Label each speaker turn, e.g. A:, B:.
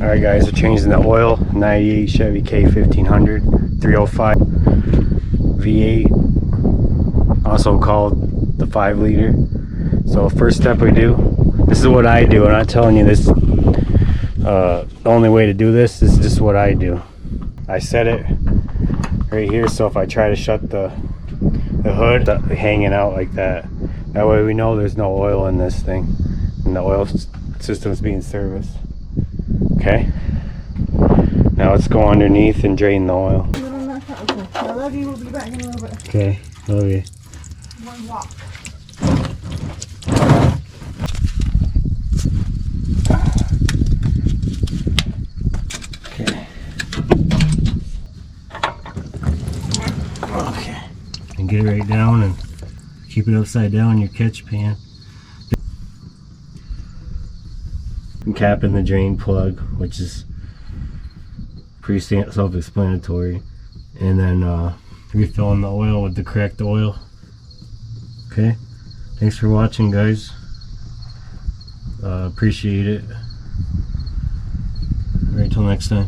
A: Alright guys, we're changing the oil. 98 Chevy K1500 305 V8, also called the 5 liter. So first step we do, this is what I do. I'm not telling you this, the only way to do this is just what I do. I set it right here, so if I try to shut the hood, hanging out like that. That way we know there's no oil in this thing and the oil system is being serviced. Okay, now let's go underneath and drain the oil.
B: I love you. We'll be back in a little bit.
A: Okay, love you.
B: One walk.
A: Okay. Okay. And get it right down and keep it upside down in your catch pan. And cap in the drain plug, which is pretty self-explanatory, and then refilling the oil with the correct oil. Okay, thanks for watching guys, appreciate it. All right, till next time.